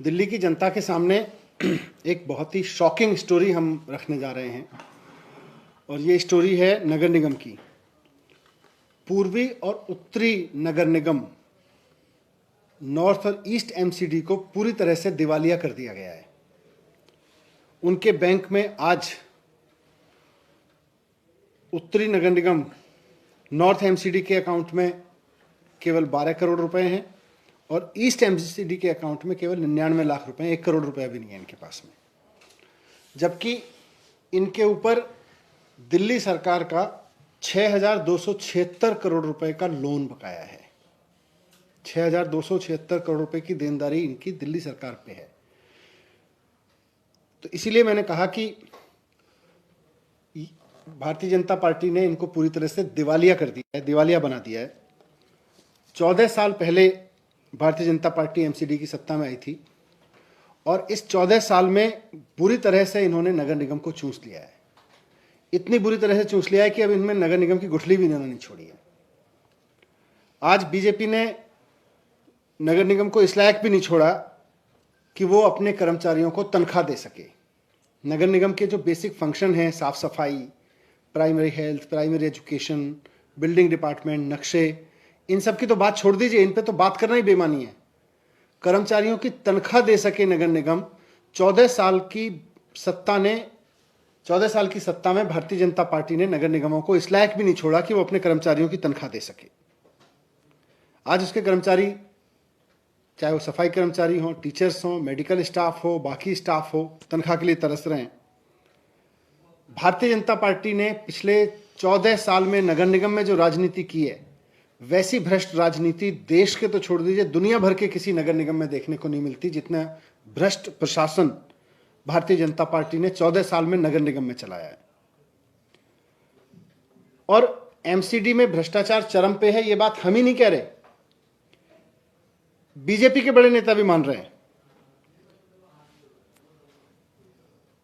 दिल्ली की जनता के सामने एक बहुत ही शॉकिंग स्टोरी हम रखने जा रहे हैं और ये स्टोरी है नगर निगम की। पूर्वी और उत्तरी नगर निगम नॉर्थ और ईस्ट एमसीडी को पूरी तरह से दिवालिया कर दिया गया है। उनके बैंक में आज उत्तरी नगर निगम नॉर्थ एमसीडी के अकाउंट में केवल 12 करोड़ रुपए हैं और ईस्ट एमसीडी के अकाउंट में केवल 99 लाख रुपए, 1 करोड़ रुपया भी नहीं है इनके पास में। जबकि इनके ऊपर दिल्ली सरकार का 6,276 करोड़ रुपए का लोन बकाया है। 6,276 करोड़ रुपए की देनदारी इनकी दिल्ली सरकार पे है। तो इसीलिए मैंने कहा कि भारतीय जनता पार्टी ने इनको पूरी तरह से दिवालिया कर दिया है, दिवालिया बना दिया है। 14 साल पहले भारतीय जनता पार्टी एमसीडी की सत्ता में आई थी और इस 14 साल में बुरी तरह से इन्होंने नगर निगम को चूस लिया है। इतनी बुरी तरह से चूस लिया है कि अब इनमें नगर निगम की गुठली भी इन्होंने नहीं छोड़ी है। आज बीजेपी ने नगर निगम को इस लायक भी नहीं छोड़ा कि वो अपने कर्मचारियों को तनख्वाह दे सके। नगर निगम के जो बेसिक फंक्शन हैं, साफ सफाई, primary health, primary education, building department, नक्शे, इन सब की तो बात छोड़ दीजिए, इन पे तो बात करना ही बेमानी है। कर्मचारियों की तनख्वाह दे सके नगर निगम। 14 साल की सत्ता में भारतीय जनता पार्टी ने नगर निगमों को इस लायक भी नहीं छोड़ा कि वो अपने कर्मचारियों की तनख्वाह दे सके। आज उसके कर्मचारी, चाहे वो सफाई कर्मचारी हो, टीचर्स हो, मेडिकल स्टाफ हो, बाकी स्टाफ हो, तनख्वाह के लिए तरस रहे हैं। भारतीय जनता पार्टी ने पिछले 14 साल में नगर निगम में जो राजनीति की है, वैसी भ्रष्ट राजनीति देश के तो छोड़ दीजिए, दुनिया भर के किसी नगर निगम में देखने को नहीं मिलती जितना भ्रष्ट प्रशासन भारतीय जनता पार्टी ने 14 साल में नगर निगम में चलाया है। और एमसीडी में भ्रष्टाचार चरम पे है, ये बात हम ही नहीं कह रहे, बीजेपी के बड़े नेता भी मान रहे हैं।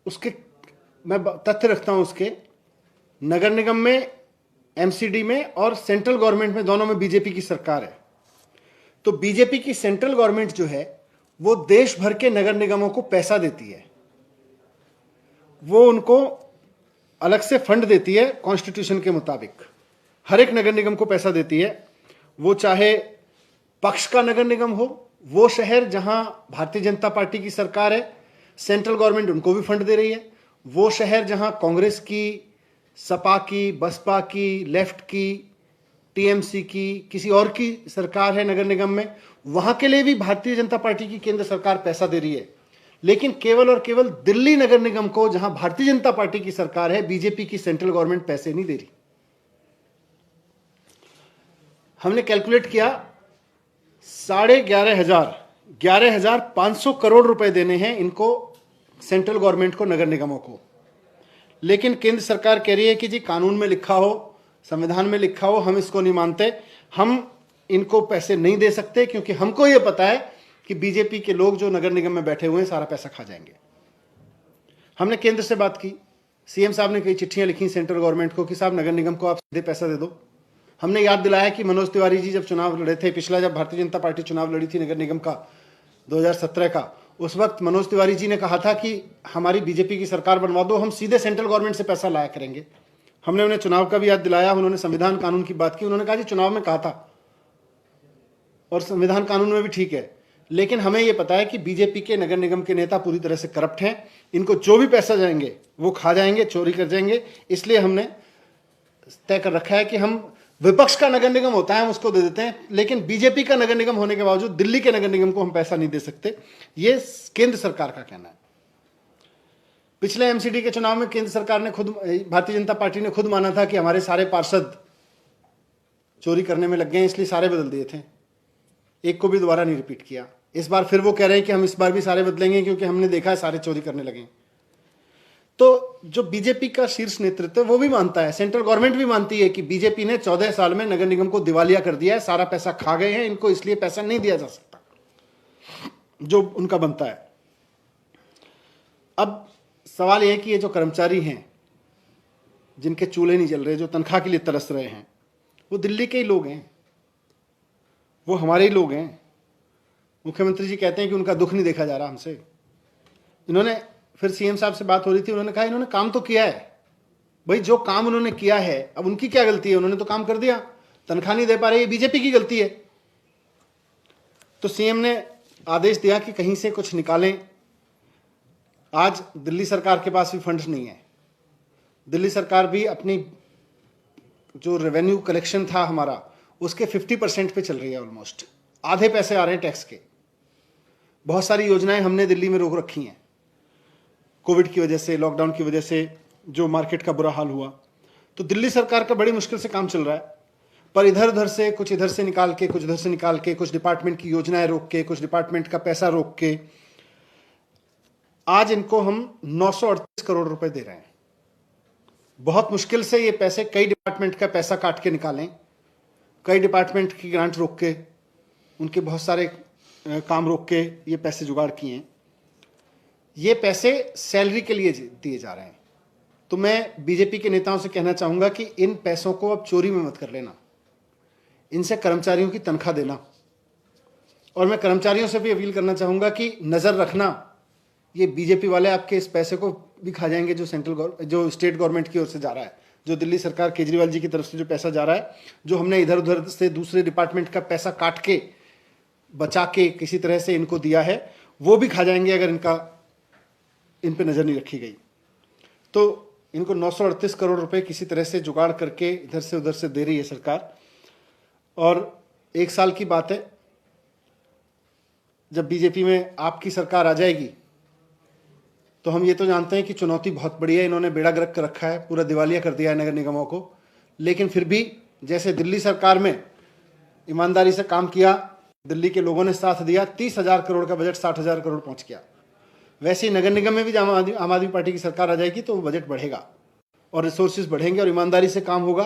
उसके मैं तथ्य रखता हूं, उसके नगर निगम में, एमसीडी में और सेंट्रल गवर्नमेंट में, दोनों में बीजेपी की सरकार है। तो बीजेपी की सेंट्रल गवर्नमेंट जो है वो देश भर के नगर निगमों को पैसा देती है, वो उनको अलग से फंड देती है कॉन्स्टिट्यूशन के मुताबिक। हर एक नगर निगम को पैसा देती है, वो चाहे पक्ष का नगर निगम हो, वो शहर जहां भारतीय जनता पार्टी की सरकार है, सेंट्रल गवर्नमेंट उनको भी फंड दे रही है। वो शहर जहां कांग्रेस की, सपा की, बसपा की, लेफ्ट की, टीएमसी की, किसी और की सरकार है नगर निगम में, वहां के लिए भी भारतीय जनता पार्टी की केंद्र सरकार पैसा दे रही है। लेकिन केवल और केवल दिल्ली नगर निगम को, जहां भारतीय जनता पार्टी की सरकार है, बीजेपी की सेंट्रल गवर्नमेंट पैसे नहीं दे रही। हमने कैलकुलेट किया, 11,500 करोड़ रुपए देने हैं इनको, सेंट्रल गवर्नमेंट को, नगर निगमों को। लेकिन केंद्र सरकार कह रही है कि जी कानून में लिखा हो, संविधान में लिखा हो, हम इसको नहीं मानते, हम इनको पैसे नहीं दे सकते, क्योंकि हमको यह पता है कि बीजेपी के लोग जो नगर निगम में बैठे हुए हैं सारा पैसा खा जाएंगे। हमने केंद्र से बात की, सीएम साहब ने कई चिट्ठियां लिखी सेंट्रल गवर्नमेंट को कि साहब नगर निगम को आप सीधे पैसा दे दो। हमने याद दिलाया कि मनोज तिवारी जी जब चुनाव लड़े थे, पिछला जब भारतीय जनता पार्टी चुनाव लड़ी थी नगर निगम का 2017 का, उस वक्त मनोज तिवारी जी ने कहा था कि हमारी बीजेपी की सरकार बनवा दो, हम सीधे सेंट्रल गवर्नमेंट से पैसा लाया करेंगे। हमने उन्हें चुनाव का भी याद दिलाया, उन्होंने संविधान कानून की बात की, उन्होंने कहा जी चुनाव में कहा था और संविधान कानून में भी ठीक है, लेकिन हमें यह पता है कि बीजेपी के नगर निगम के नेता पूरी तरह से करप्ट हैं, इनको जो भी पैसा जाएंगे वो खा जाएंगे, चोरी कर जाएंगे। इसलिए हमने तय कर रखा है कि हम, विपक्ष का नगर निगम होता है हम उसको दे देते हैं, लेकिन बीजेपी का नगर निगम होने के बावजूद दिल्ली के नगर निगम को हम पैसा नहीं दे सकते। ये केंद्र सरकार का कहना है। पिछले एमसीडी के चुनाव में केंद्र सरकार ने खुद, भारतीय जनता पार्टी ने खुद माना था कि हमारे सारे पार्षद चोरी करने में लग गए, इसलिए सारे बदल दिए थे, एक को भी दोबारा नहीं रिपीट किया। इस बार फिर वो कह रहे हैं कि हम इस बार भी सारे बदलेंगे क्योंकि हमने देखा है सारे चोरी करने लगे। तो जो बीजेपी का शीर्ष नेतृत्व वो भी मानता है, सेंट्रल गवर्नमेंट भी मानती है कि बीजेपी ने 14 साल में नगर निगम को दिवालिया कर दिया है, सारा पैसा खा गए हैं, इनको इसलिए पैसा नहीं दिया जा सकता जो उनका बनता है। अब सवाल यह है कि ये जो कर्मचारी हैं जिनके चूल्हे नहीं जल रहे, जो तनख्वाह के लिए तरस रहे हैं, वो दिल्ली के ही लोग हैं, वो हमारे ही लोग हैं। मुख्यमंत्री जी कहते हैं कि उनका दुख नहीं देखा जा रहा हमसे। इन्होंने फिर सीएम साहब से बात हो रही थी, उन्होंने कहा इन्होंने काम तो किया है। भाई जो काम उन्होंने किया है, अब उनकी क्या गलती है? उन्होंने तो काम कर दिया, तनख्वाह नहीं दे पा रहे, ये बीजेपी की गलती है। तो सीएम ने आदेश दिया कि कहीं से कुछ निकालें। आज दिल्ली सरकार के पास भी फंड्स नहीं है। दिल्ली सरकार भी अपनी जो रेवेन्यू कलेक्शन था हमारा, उसके 50% पे चल रही है। ऑलमोस्ट आधे पैसे आ रहे हैं टैक्स के। बहुत सारी योजनाएं हमने दिल्ली में रोक रखी हैं कोविड की वजह से, लॉकडाउन की वजह से, जो मार्केट का बुरा हाल हुआ। तो दिल्ली सरकार का बड़ी मुश्किल से काम चल रहा है। पर इधर उधर से, कुछ इधर से निकाल के, कुछ इधर से निकाल के, कुछ डिपार्टमेंट की योजनाएं रोक के, कुछ डिपार्टमेंट का पैसा रोक के, आज इनको हम 938 करोड़ रुपए दे रहे हैं। बहुत मुश्किल से ये पैसे, कई डिपार्टमेंट का पैसा काट के निकालें, कई डिपार्टमेंट की ग्रांट रोक के, उनके बहुत सारे काम रोक के ये पैसे जुगाड़ किए हैं। ये पैसे सैलरी के लिए दिए जा रहे हैं। तो मैं बीजेपी के नेताओं से कहना चाहूंगा कि इन पैसों को अब चोरी में मत कर लेना, इनसे कर्मचारियों की तनख्वाह देना। और मैं कर्मचारियों से भी अपील करना चाहूंगा कि नजर रखना, ये बीजेपी वाले आपके इस पैसे को भी खा जाएंगे जो जो स्टेट गवर्नमेंट की ओर से जा रहा है, जो दिल्ली सरकार केजरीवाल जी की तरफ से जो पैसा जा रहा है, जो हमने इधर उधर से दूसरे डिपार्टमेंट का पैसा काट के बचा के किसी तरह से इनको दिया है, वो भी खा जाएंगे अगर इन पे नजर नहीं रखी गई। तो इनको 938 करोड़ रुपए किसी तरह से जुगाड़ करके इधर से उधर से दे रही है सरकार। और 1 साल की बात है, जब बीजेपी में आपकी सरकार आ जाएगी तो हम ये तो जानते हैं कि चुनौती बहुत बड़ी है। इन्होंने बेड़ा गर्क कर रखा है, पूरा दिवालिया कर दिया है नगर निगमों को। लेकिन फिर भी जैसे दिल्ली सरकार में ईमानदारी से काम किया, दिल्ली के लोगों ने साथ दिया, 30,000 करोड़ का बजट 60,000 करोड़ पहुंच गया। वैसे ही नगर निगम में भी जब आम आदमी पार्टी की सरकार आ जाएगी तो बजट बढ़ेगा और रिसोर्सेज बढ़ेंगे और ईमानदारी से काम होगा,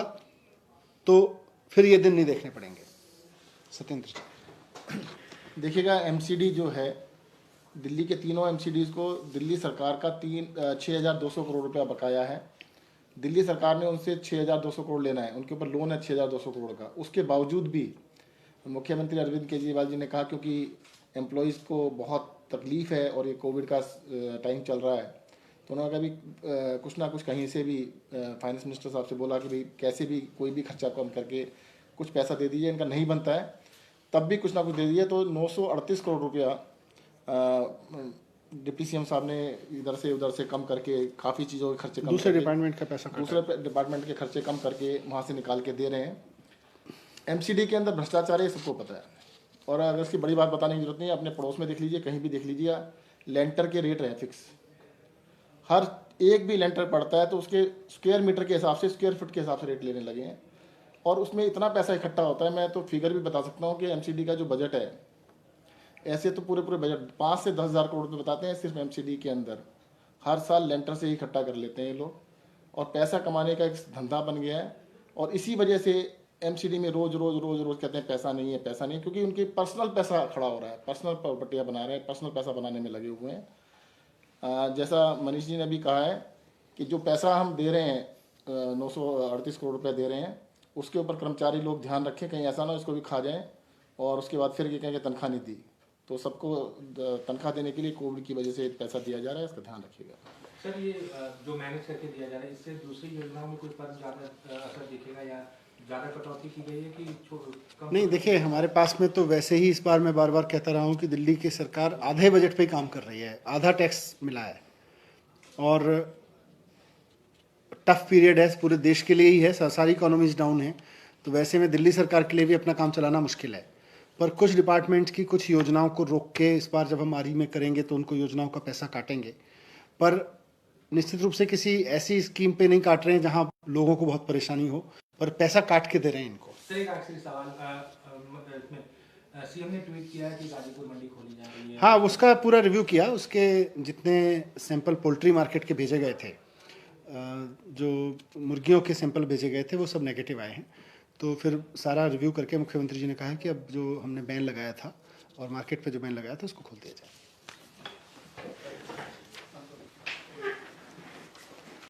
तो फिर ये दिन नहीं देखने पड़ेंगे। सत्येंद्र जी देखिएगा, एमसीडी जो है, दिल्ली के तीनों एमसीडीज को दिल्ली सरकार का 6,200 करोड़ रुपया बकाया है। दिल्ली सरकार ने उनसे 6,200 करोड़ लेना है, उनके ऊपर लोन है 6,200 करोड़ का। उसके बावजूद भी मुख्यमंत्री अरविंद केजरीवाल जी ने कहा, क्योंकि एम्प्लॉयज़ को बहुत तकलीफ़ है और ये कोविड का टाइम चल रहा है, तो उन्होंने कहा भी कुछ ना कुछ कहीं से भी फाइनेंस मिनिस्टर साहब से बोला कि भाई कैसे भी कोई भी खर्चा कम करके कुछ पैसा दे दीजिए, इनका नहीं बनता है तब भी कुछ ना कुछ दे दीजिए। तो 938 करोड़ रुपया डिप्टी सीएम साहब ने इधर से उधर से कम करके काफ़ी चीज़ों के खर्चे, दूसरे डिपार्टमेंट का पैसा, दूसरे डिपार्टमेंट के खर्चे कम करके वहाँ से निकाल के दे रहे हैं। एमसीडी के अंदर भ्रष्टाचार है, सबको पता है। और अगर इसकी बड़ी बात बताने की जरूरत नहीं है, अपने पड़ोस में देख लीजिए, कहीं भी देख लीजिए, लेंटर के रेट है फिक्स। हर एक भी लेंटर पड़ता है तो उसके स्क्वायर मीटर के हिसाब से, स्क्वायर फुट के हिसाब से रेट लेने लगे हैं। और उसमें इतना पैसा इकट्ठा होता है, मैं तो फिगर भी बता सकता हूँ कि एमसीडी का जो बजट है, ऐसे तो पूरे बजट 5 से 10,000 करोड़ रुपये बताते हैं सिर्फ एमसीडी के अंदर। हर साल लेंटर से ही इकट्ठा कर लेते हैं ये लोग, और पैसा कमाने का एक धंधा बन गया है। और इसी वजह से एमसीडी में रोज रोज कहते हैं पैसा नहीं है, पैसा नहीं है, क्योंकि उनकी पर्सनल पैसा खड़ा हो रहा है, पर्सनल प्रॉपर्टियाँ बना रहे हैं, पर्सनल पैसा बनाने में लगे हुए हैं। जैसा मनीष जी ने भी कहा है कि जो पैसा हम दे रहे हैं, 938 करोड़ रुपये दे रहे हैं, उसके ऊपर कर्मचारी लोग ध्यान रखें, कहीं ऐसा ना उसको भी खा जाएं और उसके बाद फिर ये कहें कि तनख्वाह नहीं दी। तो सबको तनख्वाह देने के लिए कोविड की वजह से पैसा दिया जा रहा है, इसका ध्यान रखिएगा। सर, ये जो मैनेज करके दिया जा रहा है, इससे दूसरी योजनाओं में कुछ पर ज़्यादा असर दिखेगा या ज़्यादा कटौती की गई है कि कम? नहीं, देखिए, हमारे पास में तो वैसे ही इस बार मैं बार बार कहता रहा हूँ कि दिल्ली की सरकार आधे बजट पे ही काम कर रही है, आधा टैक्स मिला है और टफ पीरियड है पूरे देश के लिए ही है, सारी इकोनॉमीज डाउन है। तो वैसे में दिल्ली सरकार के लिए भी अपना काम चलाना मुश्किल है। पर कुछ डिपार्टमेंट्स की कुछ योजनाओं को रोक के इस बार जब हम आरी में करेंगे तो उनको योजनाओं का पैसा काटेंगे। पर निश्चित रूप से किसी ऐसी स्कीम पे नहीं काट रहे हैं जहां लोगों को बहुत परेशानी हो, पर पैसा काट के दे रहे हैं इनको। सर, एक आखिरी सवाल, सीएम ने ट्वीट किया है कि गाजीपुर मंडी खोली जा रही है। हाँ, उसका पूरा रिव्यू किया। उसके जितने सैंपल पोल्ट्री मार्केट के भेजे गए थे, जो मुर्गियों के सैंपल भेजे गए थे, वो सब नेगेटिव आए हैं। तो फिर सारा रिव्यू करके मुख्यमंत्री जी ने कहा कि अब जो हमने बैन लगाया था और मार्केट पे जो बैन लगाया था उसको खोल दिया जाए।